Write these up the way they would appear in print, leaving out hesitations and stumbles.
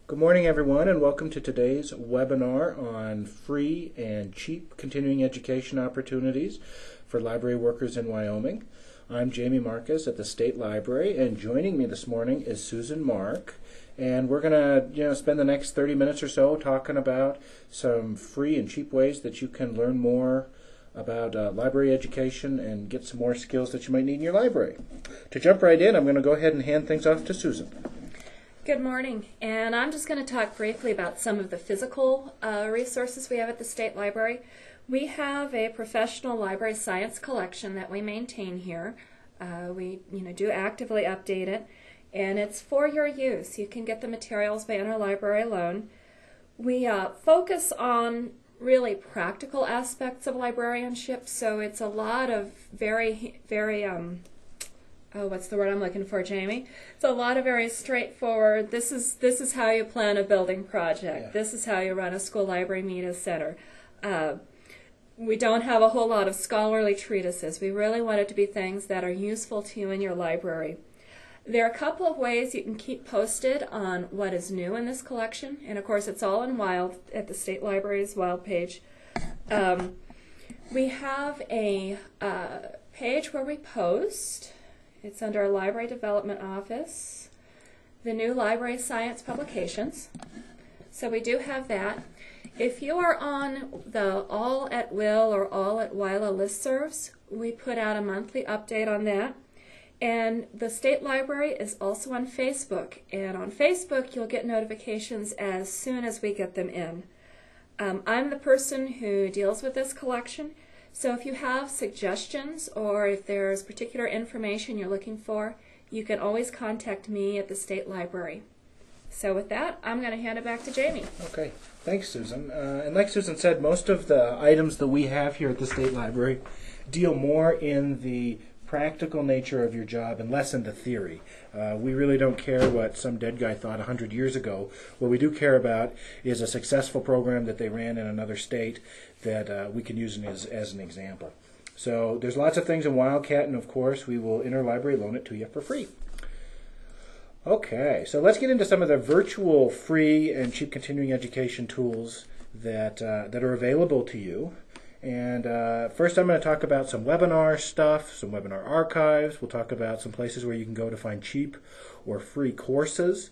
Good morning, everyone, and welcome to today's webinar on free and cheap continuing education opportunities for library workers in Wyoming. I'm Jamie Marcus at the State Library, and joining me this morning is Susan Mark. And we're going to spend the next 30 minutes or so talking about some free and cheap ways that you can learn more about library education and get some more skills that you might need in your library. To jump right in, I'm going to go ahead and hand things off to Susan. Good morning, and I'm just going to talk briefly about some of the physical resources we have at the State Library. We have a professional library science collection that we maintain here. We do actively update it, and it's for your use. You can get the materials by interlibrary loan. We focus on really practical aspects of librarianship, so it's a lot of very what's the word I'm looking for, Jamie? It's a lot of very straightforward, this is how you plan a building project. Yeah. This is how you run a school library media center. We don't have a whole lot of scholarly treatises. We really want it to be things that are useful to you in your library. There are a couple of ways you can keep posted on what is new in this collection, and of course it's all in WILD at the State Library's WILD page. We have a page where we post. It's under our Library Development Office, the new library science publications. So we do have that. If you are on the All at Will or All at WILA listservs, we put out a monthly update on that. And the State Library is also on Facebook. And on Facebook, you'll get notifications as soon as we get them in. I'm the person who deals with this collection. So if you have suggestions or if there's particular information you're looking for, you can always contact me at the State Library. So with that, I'm going to hand it back to Jamie. Okay, thanks, Susan. And like Susan said, most of the items that we have here at the State Library deal more in the practical nature of your job and less in the theory. We really don't care what some dead guy thought 100 years ago. What we do care about is a successful program that they ran in another state that we can use as an example. So there's lots of things in Wildcat, and of course we will interlibrary loan it to you for free. Okay, so let's get into some of the virtual free and cheap continuing education tools that are available to you. And first I'm going to talk about some webinar stuff, some webinar archives. We'll talk about some places where you can go to find cheap or free courses.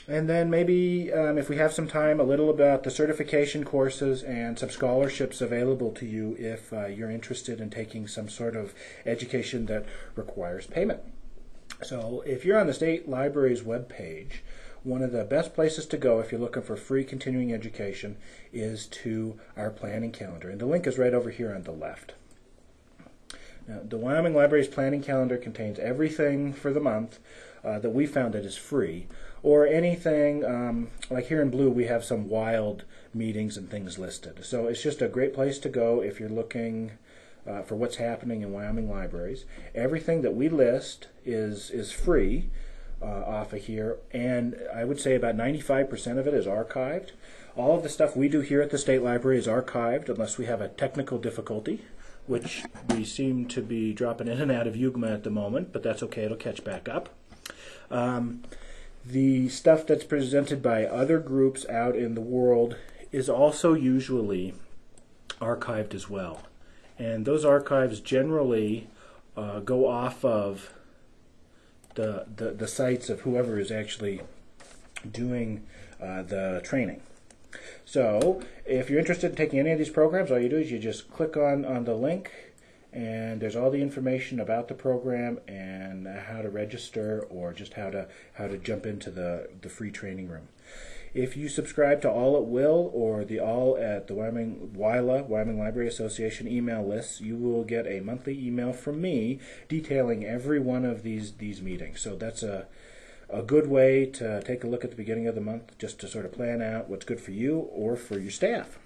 And then maybe, if we have some time, a little about the certification courses and some scholarships available to you if you're interested in taking some sort of education that requires payment. So if you're on the State Library's webpage, one of the best places to go if you're looking for free continuing education is to our planning calendar. And the link is right over here on the left. Now, the Wyoming Library's planning calendar contains everything for the month that we found that is free, or anything, like here in blue we have some WILD meetings and things listed. So it's just a great place to go if you're looking for what's happening in Wyoming libraries. Everything that we list is free. Off of here, and I would say about 95% of it is archived. All of the stuff we do here at the State Library is archived unless we have a technical difficulty, which we seem to be dropping in and out of UGMA at the moment, but that's okay, it'll catch back up. The stuff that's presented by other groups out in the world is also usually archived as well. And those archives generally go off of the sites of whoever is actually doing the training. So if you're interested in taking any of these programs, all you do is you just click on the link, and there's all the information about the program and how to register, or just how to jump into the free training room. If you subscribe to All at Will or the All at the Wyoming Library Association email lists, you will get a monthly email from me detailing every one of these meetings. So that's a good way to take a look at the beginning of the month, just to sort of plan out what's good for you or for your staff.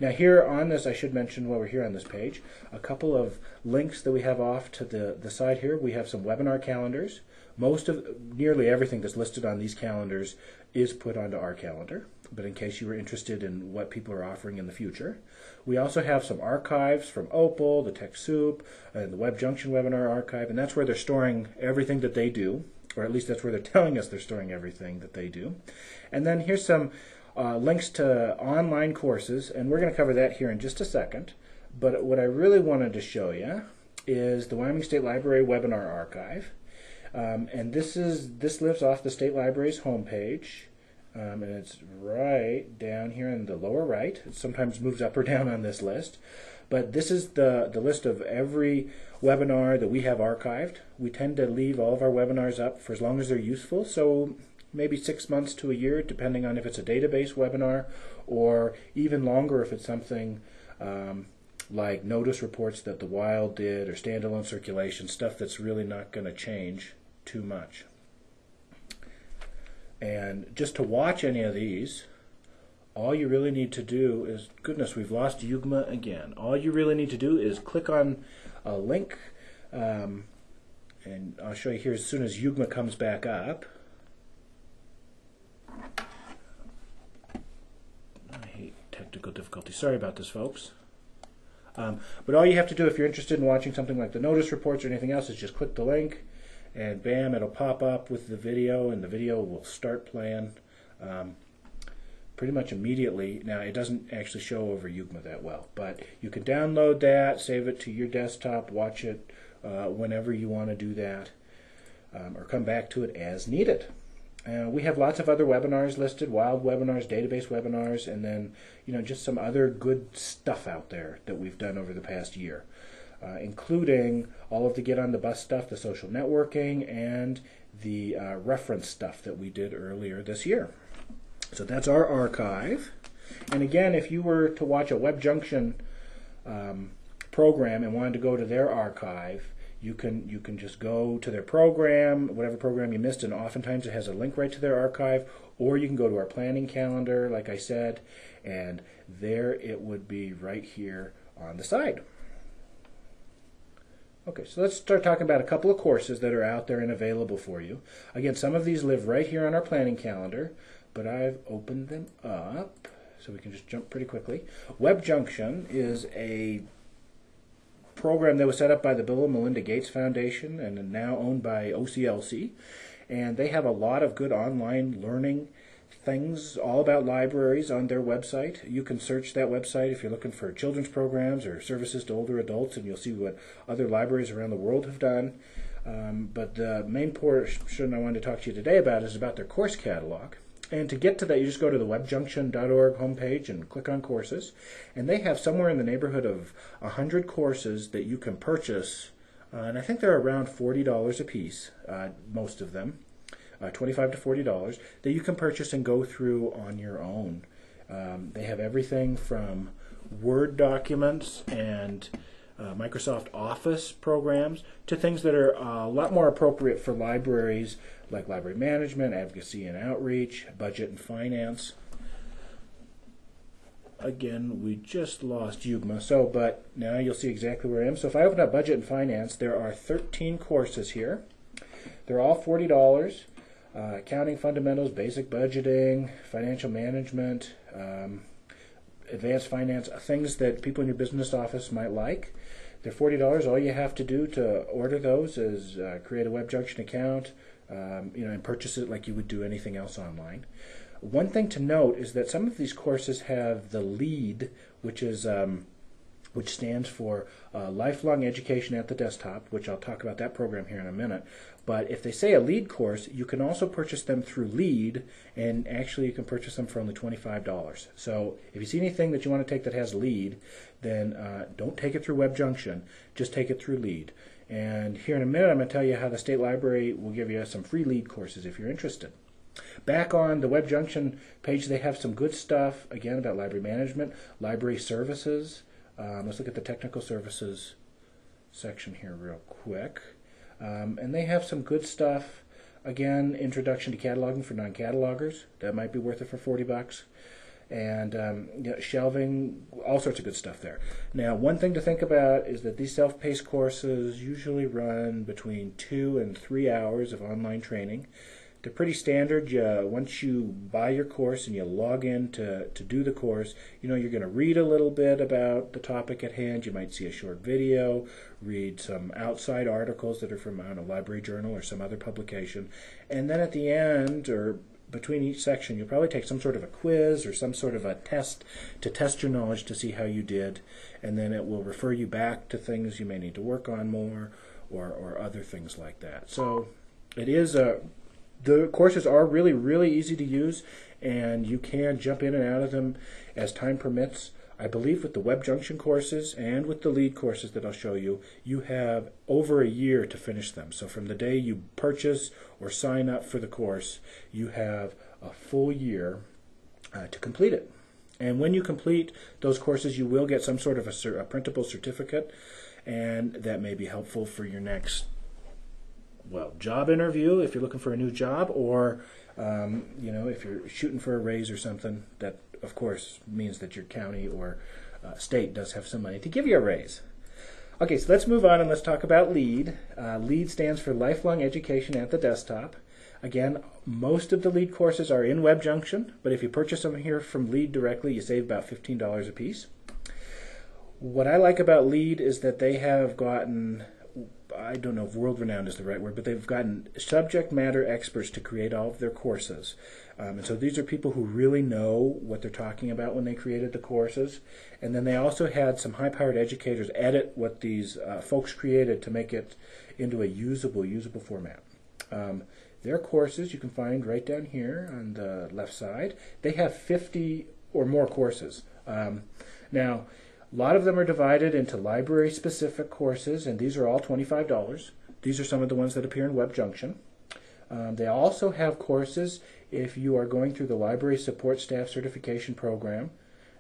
Now here on this, I should mention while we're here on this page, a couple of links that we have off to the side here. We have some webinar calendars. Nearly everything that's listed on these calendars is put onto our calendar, but in case you were interested in what people are offering in the future. We also have some archives from Opal, the TechSoup, and the Junction webinar archive, and that's where they're storing everything that they do. or at least that's where they're telling us they're storing everything that they do. And then here's some links to online courses, and we're going to cover that here in just a second. But what I really wanted to show you is the Wyoming State Library webinar archive. And this lives off the State Library's homepage. And it's right down here in the lower right. It sometimes moves up or down on this list. But this is the list of every webinar that we have archived. We tend to leave all of our webinars up for as long as they're useful, so maybe 6 months to a year, depending on if it's a database webinar, or even longer if it's something like notice reports that the Wild did, or standalone circulation, stuff that's really not going to change too much. And just to watch any of these, all you really need to do is, goodness, we've lost UGMA again. All you really need to do is click on a link, and I'll show you here as soon as UGMA comes back up. I hate technical difficulties. Sorry about this, folks. But all you have to do if you're interested in watching something like the notice reports or anything else is just click the link, and bam, it'll pop up with the video, and the video will start playing pretty much immediately. Now, it doesn't actually show over UGMA that well, but you can download that, save it to your desktop, watch it whenever you want to do that, or come back to it as needed. We have lots of other webinars listed, wild webinars, database webinars, and then just some other good stuff out there that we've done over the past year, including all of the Get on the Bus stuff, the social networking, and the reference stuff that we did earlier this year. So that's our archive. And again, if you were to watch a Web Junction program and wanted to go to their archive, you can just go to their program, whatever program you missed, and oftentimes it has a link right to their archive, or you can go to our planning calendar, like I said, and there it would be right here on the side. Okay, so let's start talking about a couple of courses that are out there and available for you. Again, some of these live right here on our planning calendar, but I've opened them up so we can just jump pretty quickly. Web Junction is a program that was set up by the Bill and Melinda Gates Foundation and now owned by OCLC, and they have a lot of good online learning things all about libraries on their website. You can search that website if you're looking for children's programs or services to older adults, and you'll see what other libraries around the world have done. But the main portion I wanted to talk to you today about is about their course catalog. And to get to that, you just go to the webjunction.org homepage and click on courses. And they have somewhere in the neighborhood of 100 courses that you can purchase. And I think they're around $40 a piece, most of them, $25 to $40, that you can purchase and go through on your own. They have everything from Word documents and Microsoft Office programs to things that are a lot more appropriate for libraries, like library management, advocacy and outreach, budget and finance. Again, we just lost UGMA, but now you'll see exactly where I am. So if I open up budget and finance, there are 13 courses here. They're all $40. Accounting fundamentals, basic budgeting, financial management, advanced finance, things that people in your business office might like. They're $40. All you have to do to order those is create a Web Junction account, and purchase it like you would do anything else online. One thing to note is that some of these courses have the LEAD, which stands for Lifelong Education at the Desktop, which I'll talk about that program here in a minute. But if they say a LEAD course, you can also purchase them through LEAD, and actually you can purchase them for only $25. So if you see anything that you want to take that has LEAD, then don't take it through Web Junction, just take it through LEAD. And here in a minute I'm going to tell you how the State Library will give you some free LEAD courses if you're interested. Back on the Web Junction page, they have some good stuff, again, about library management, library services. Let's look at the technical services section here real quick. And they have some good stuff. Again, introduction to cataloging for non-catalogers. That might be worth it for $40. And shelving, all sorts of good stuff there. Now, one thing to think about is that these self-paced courses usually run between 2 and 3 hours of online training. They're pretty standard. Once you buy your course and you log in to do the course, you're going to read a little bit about the topic at hand. You might see a short video, read some outside articles that are from a library journal or some other publication. And then at the end, or between each section, you'll probably take some sort of a quiz or some sort of a test to test your knowledge to see how you did. And then it will refer you back to things you may need to work on more or other things like that. So it is the courses are really, really easy to use, and you can jump in and out of them as time permits. I believe with the Web Junction courses and with the lead courses that I'll show you, you have over a year to finish them. So from the day you purchase or sign up for the course, you have a full year to complete it. And when you complete those courses, you will get some sort of a printable certificate, and that may be helpful for your next job interview if you're looking for a new job, or if you're shooting for a raise or something. That of course means that your county or state does have some money to give you a raise. Okay, so let's move on and let's talk about LEAD. LEAD stands for Lifelong Education at the Desktop. Again, most of the LEAD courses are in Web Junction, but if you purchase them here from LEAD directly, you save about $15 a piece. What I like about LEAD is that they have gotten, I don't know if world-renowned is the right word, but they've gotten subject matter experts to create all of their courses. And so these are people who really know what they're talking about when they created the courses. And then they also had some high-powered educators edit what these folks created to make it into a usable format. Their courses you can find right down here on the left side. They have 50 or more courses. Now, a lot of them are divided into library-specific courses, and these are all $25. These are some of the ones that appear in Web Junction. They also have courses if you are going through the Library Support Staff Certification Program.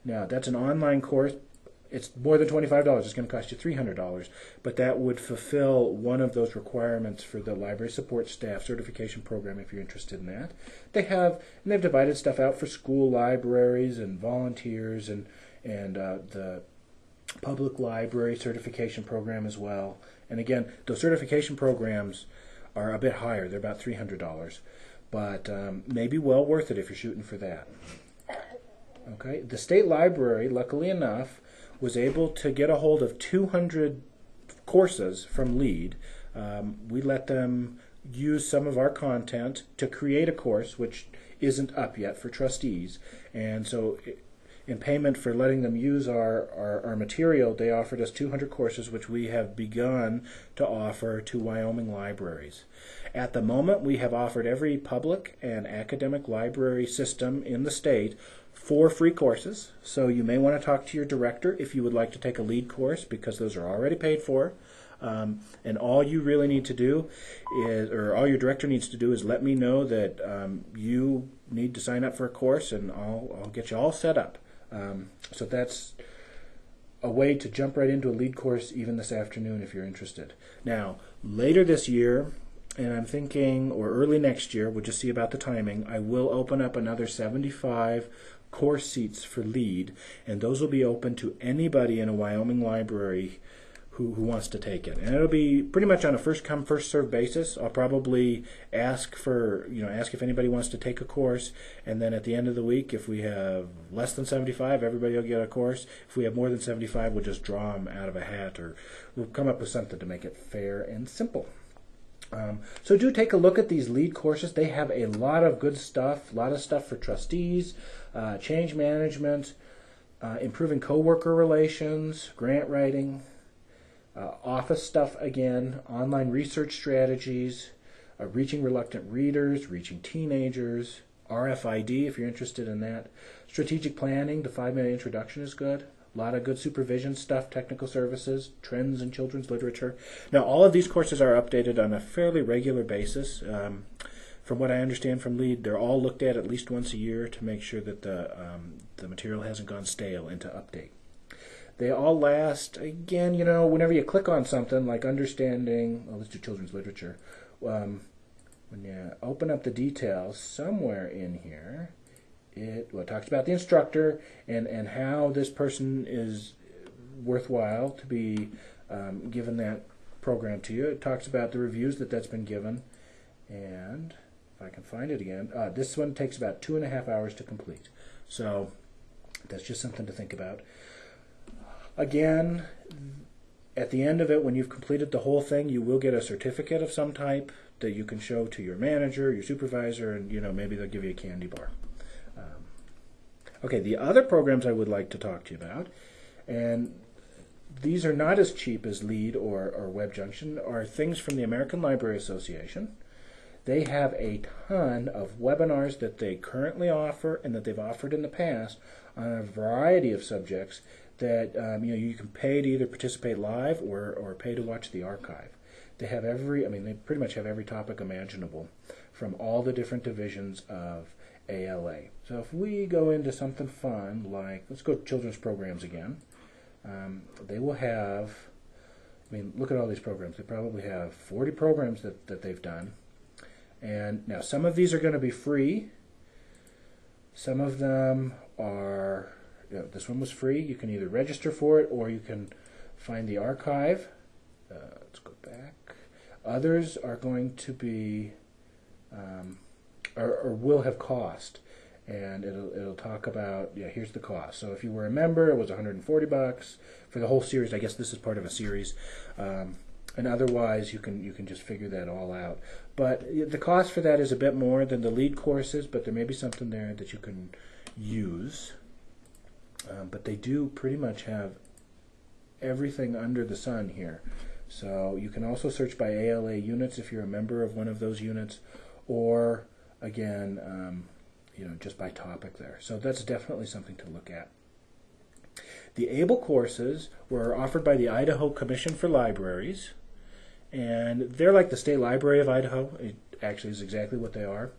Now, that's an online course. It's more than $25. It's going to cost you $300, but that would fulfill one of those requirements for the Library Support Staff Certification Program if you're interested in that. They've divided stuff out for school libraries and volunteers and the public library certification program as well. And again, those certification programs are a bit higher. They're about $300, but maybe well worth it if you're shooting for that. Okay, the state library, luckily enough, was able to get a hold of 200 courses from LEAD. We let them use some of our content to create a course, which isn't up yet for trustees, and so in payment for letting them use our material, they offered us 200 courses, which we have begun to offer to Wyoming libraries. At the moment, we have offered every public and academic library system in the state 4 free courses. So you may want to talk to your director if you would like to take a LEAD course, because those are already paid for. And all you really need to do is, or all your director needs to do, is let me know that you need to sign up for a course, and I'll get you all set up. So that's a way to jump right into a LEAD course even this afternoon if you're interested. Now, later this year, and I'm thinking, or early next year, we'll just see about the timing, I will open up another 75 course seats for LEAD, and those will be open to anybody in a Wyoming library who wants to take it. And it'll be pretty much on a first-come, first-served basis. I'll probably ask if anybody wants to take a course, and then at the end of the week, if we have less than 75, everybody will get a course. If we have more than 75, we'll just draw them out of a hat, or we'll come up with something to make it fair and simple. So do take a look at these LEAD courses. They have a lot of good stuff, a lot of stuff for trustees, change management, improving coworker relations, grant writing, office stuff again, online research strategies, reaching reluctant readers, reaching teenagers, RFID if you're interested in that, strategic planning, the 5-minute introduction is good. A lot of good supervision stuff, technical services, trends in children's literature. Now, all of these courses are updated on a fairly regular basis. From what I understand from LEAD, they're all looked at least once a year to make sure that the material hasn't gone stale and to update. They all last, again, whenever you click on something like understanding, let's do children's literature. When you open up the details, somewhere in here, it talks about the instructor and how this person is worthwhile to be given that program to you. It talks about the reviews that's been given. And if I can find it again. This one takes about 2.5 hours to complete. So that's just something to think about. Again, at the end of it, when you've completed the whole thing, you will get a certificate of some type that you can show to your manager, your supervisor, and maybe they'll give you a candy bar. Okay, the other programs I would like to talk to you about, and these are not as cheap as LEAD or Web Junction, are things from the American Library Association. They have a ton of webinars that they currently offer and that they've offered in the past on a variety of subjects that you can pay to either participate live or pay to watch the archive. They have they pretty much have every topic imaginable from all the different divisions of ALA. So if we go into something fun, like, let's go to children's programs again. They will have, look at all these programs. They probably have 40 programs that they've done. And now some of these are going to be free. Some of them are, this one was free. You can either register for it or you can find the archive. Let's go back. Others are going to be, or will have cost. And it'll talk about, here's the cost. So if you were a member, it was $140 for the whole series. I guess this is part of a series. And otherwise, you can just figure that all out. But the cost for that is a bit more than the LEAD courses, but there may be something there that you can use. But they do pretty much have everything under the sun here. So you can also search by ALA units if you're a member of one of those units, or again, just by topic there. So that's definitely something to look at. The ABLE courses were offered by the Idaho Commission for Libraries, and they're like the State Library of Idaho. It actually is exactly what they are.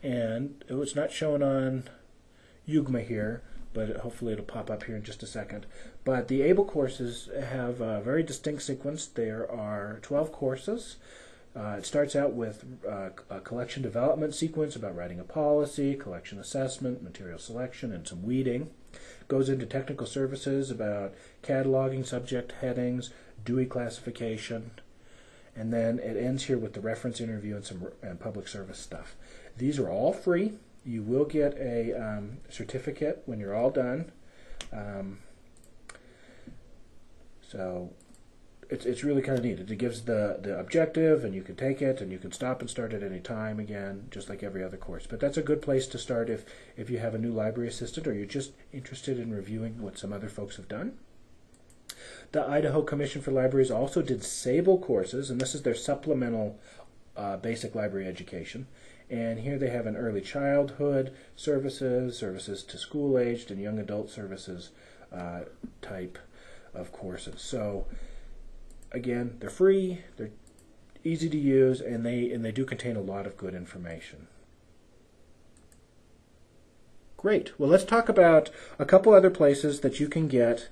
And it's not shown on UGMA here, but hopefully it'll pop up here in just a second. But the ABLE courses have a very distinct sequence. There are 12 courses. It starts out with a collection development sequence about writing a policy, collection assessment, material selection, and some weeding. Goes into technical services about cataloging, subject headings, Dewey classification, and then it ends here with the reference interview and some public service stuff. These are all free. You will get a certificate when you're all done. So it's really kind of neat. It gives the objective, and you can take it, and you can stop and start at any time again, just like every other course. But that's a good place to start if you have a new library assistant or you're just interested in reviewing what some other folks have done. The Idaho Commission for Libraries also did SABLE courses, and this is their supplemental basic library education. And here they have an early childhood services, services to school-aged, and young adult services type of courses. So again, they're free, they're easy to use, and they do contain a lot of good information. Great. Well, let's talk about a couple other places that you can get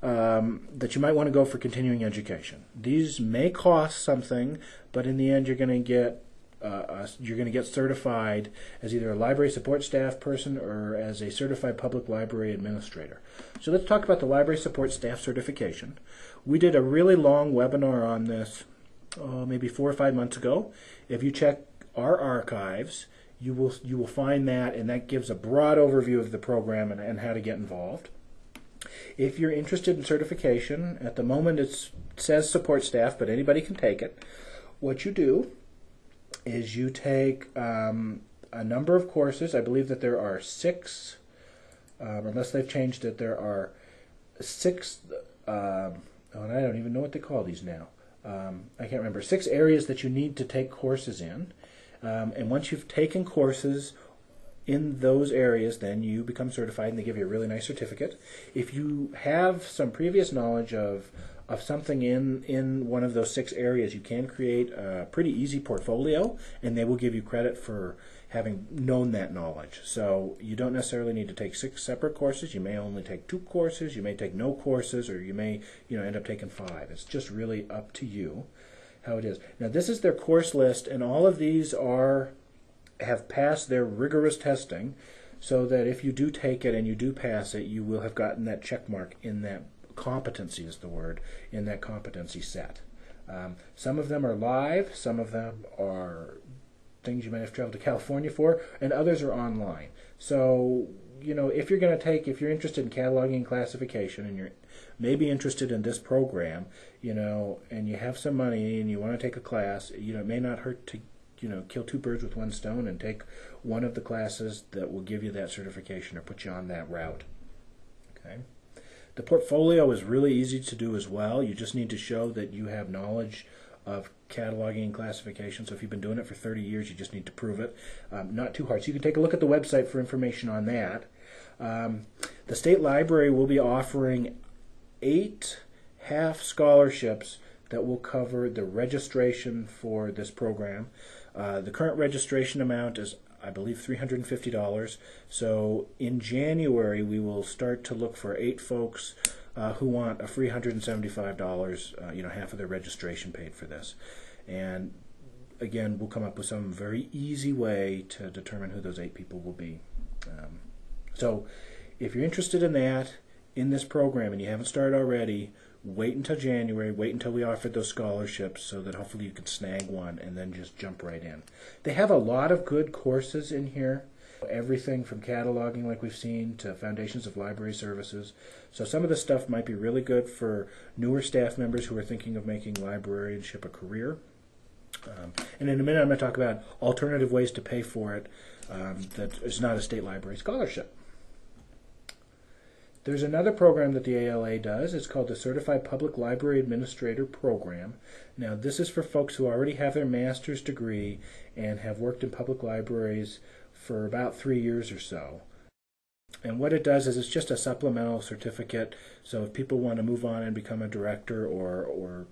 that you might want to go for continuing education. These may cost something, but in the end, you're going to get certified as either a library support staff person or as a certified public library administrator. So let's talk about the library support staff certification. We did a really long webinar on this maybe 4 or 5 months ago. If you check our archives, you will find that, and that gives a broad overview of the program and how to get involved. If you're interested in certification, at the moment it says support staff, but anybody can take it. What you do is you take a number of courses. I believe that there are 6, unless they've changed it, there are 6, and I don't even know what they call these now. I can't remember. 6 areas that you need to take courses in. And once you've taken courses in those areas, then you become certified, and they give you a really nice certificate. If you have some previous knowledge of something in one of those 6 areas, you can create a pretty easy portfolio, and they will give you credit for having known that knowledge. So you don't necessarily need to take 6 separate courses. You may only take 2 courses, you may take no courses, or you may end up taking 5. It's just really up to you how it is. Now this is their course list, and all of these have passed their rigorous testing, so that if you do take it and you do pass it, you will have gotten that check mark in that competency is the word, in that competency set. Some of them are live, some of them are things you might have to travel to California for, and others are online. So, if you're interested in cataloging and classification, and you're maybe interested in this program, and you have some money and you want to take a class, it may not hurt to, kill two birds with one stone and take one of the classes that will give you that certification or put you on that route. Okay. The portfolio is really easy to do as well. You just need to show that you have knowledge of cataloging and classification. So if you've been doing it for 30 years, you just need to prove it. Not too hard. So you can take a look at the website for information on that. The State Library will be offering 8 half scholarships that will cover the registration for this program. The current registration amount is, I believe, $350. So in January, we will start to look for 8 folks who want a free $175, half of their registration paid for this. And again, we'll come up with some very easy way to determine who those 8 people will be. So if you're interested in that, in this program, and you haven't started already, wait until January, wait until we offer those scholarships so that hopefully you can snag one and then just jump right in. They have a lot of good courses in here. Everything from cataloging, like we've seen, to foundations of library services. So some of the stuff might be really good for newer staff members who are thinking of making librarianship a career. And in a minute I'm going to talk about alternative ways to pay for it that is not a state library scholarship. There's another program that the ALA does. It's called the Certified Public Library Administrator Program. Now this is for folks who already have their master's degree and have worked in public libraries for about 3 years or so. And what it does is it's just a supplemental certificate. So if people want to move on and become a director or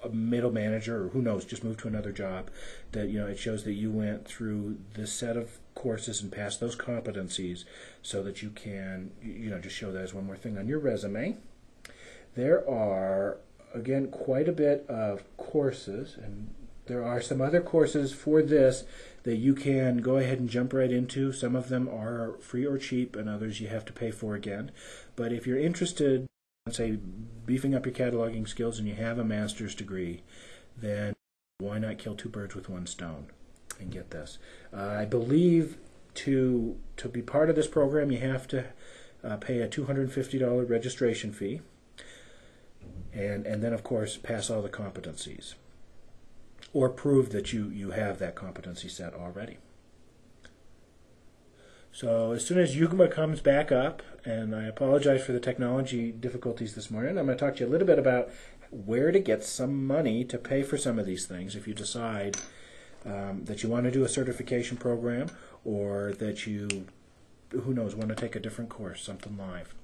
a middle manager, or who knows, just move to another job, that it shows that you went through this set of courses and passed those competencies, so that you can just show that as one more thing on your resume. There are, again, quite a bit of courses, and there are some other courses for this that you can go ahead and jump right into. Some of them are free or cheap, and others you have to pay for again. But if you're interested in, say, beefing up your cataloging skills and you have a master's degree, then why not kill 2 birds with one stone and get this? I believe to be part of this program you have to pay a $250 registration fee, and then of course pass all the competencies, or prove that you have that competency set already. So as soon as UGMA comes back up, and I apologize for the technology difficulties this morning, I'm going to talk to you a little bit about where to get some money to pay for some of these things if you decide that you want to do a certification program, or that you, who knows, want to take a different course, something live.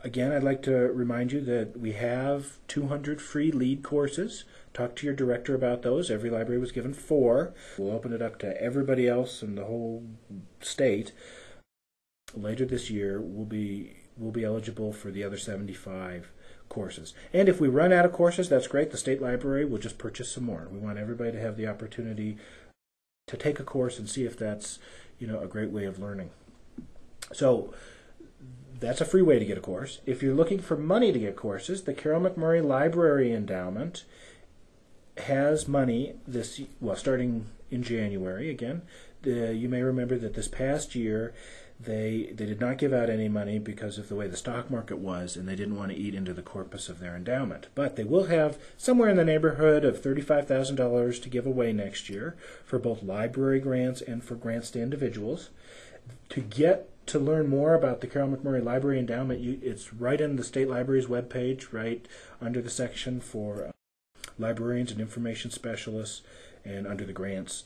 Again, I'd like to remind you that we have 200 free lead courses. Talk to your director about those. Every library was given 4. We'll open it up to everybody else in the whole state. Later this year, we'll be eligible for the other 75 courses. And if we run out of courses, that's great. The state library will just purchase some more. We want everybody to have the opportunity to take a course and see if that's a great way of learning. So that's a free way to get a course. If you're looking for money to get courses, the Carroll McMurray Library Endowment has money starting in January. Again, you may remember that this past year they did not give out any money because of the way the stock market was, and they didn't want to eat into the corpus of their endowment. But they will have somewhere in the neighborhood of $35,000 to give away next year for both library grants and for grants to individuals. To learn more about the Carroll McMurray Library Endowment, it's right in the State Library's webpage, right under the section for librarians and information specialists, and under the grants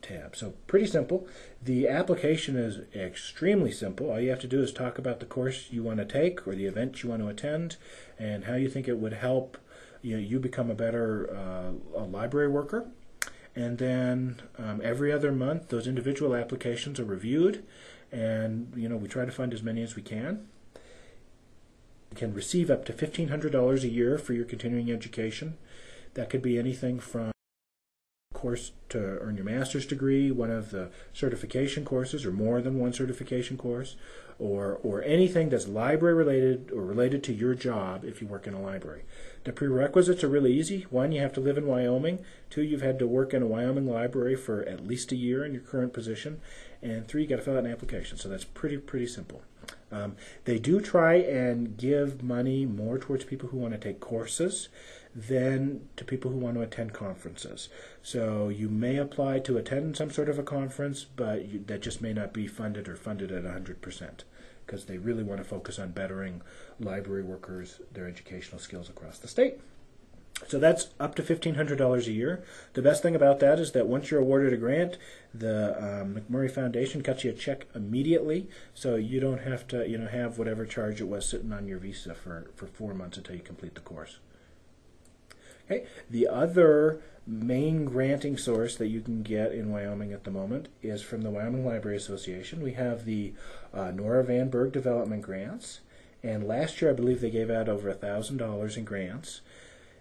tab. So pretty simple. The application is extremely simple. All you have to do is talk about the course you want to take or the event you want to attend, and how you think it would help you become a better library worker. And then every other month, those individual applications are reviewed, and we try to fund as many as we can. You can receive up to $1,500 a year for your continuing education. That could be anything from course to earn your master's degree, one of the certification courses, or more than one certification course, or anything that's library related or related to your job if you work in a library. The prerequisites are really easy. One, you have to live in Wyoming. Two, you've had to work in a Wyoming library for at least a year in your current position. And three, you got to fill out an application. So that's pretty simple. They do try and give money more towards people who want to take courses than to people who want to attend conferences. So you may apply to attend some sort of a conference, but that just may not be funded or funded at 100%, because they really want to focus on bettering library workers, their educational skills across the state. So that's up to $1,500 a year. The best thing about that is that once you're awarded a grant, the McMurray Foundation cuts you a check immediately, so you don't have to have whatever charge it was sitting on your visa for 4 months until you complete the course. Okay. The other main granting source that you can get in Wyoming at the moment is from the Wyoming Library Association. We have the Nora Van Berg Development Grants, and last year I believe they gave out over $1,000 in grants,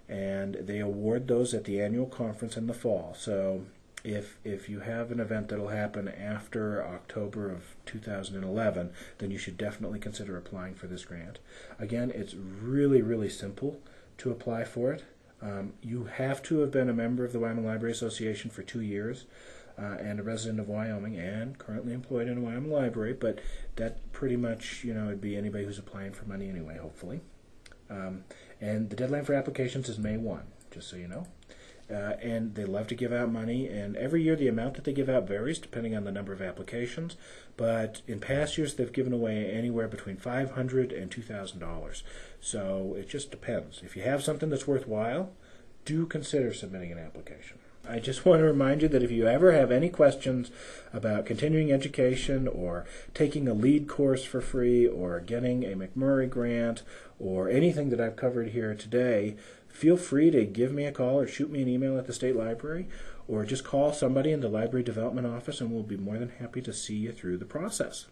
and they award those at the annual conference in the fall. So if you have an event that will happen after October of 2011, then you should definitely consider applying for this grant. Again, it's really simple to apply for it. You have to have been a member of the Wyoming Library Association for 2 years and a resident of Wyoming and currently employed in a Wyoming library, but that pretty much, would be anybody who's applying for money anyway, hopefully. And the deadline for applications is May 1, just so you know. And they love to give out money, and every year the amount that they give out varies depending on the number of applications, but in past years they've given away anywhere between $500 and $2,000. So it just depends. If you have something that's worthwhile, do consider submitting an application. I just want to remind you that if you ever have any questions about continuing education or taking a lead course for free or getting a McMurray grant or anything that I've covered here today, feel free to give me a call or shoot me an email at the State Library, or just call somebody in the Library Development Office and we'll be more than happy to see you through the process.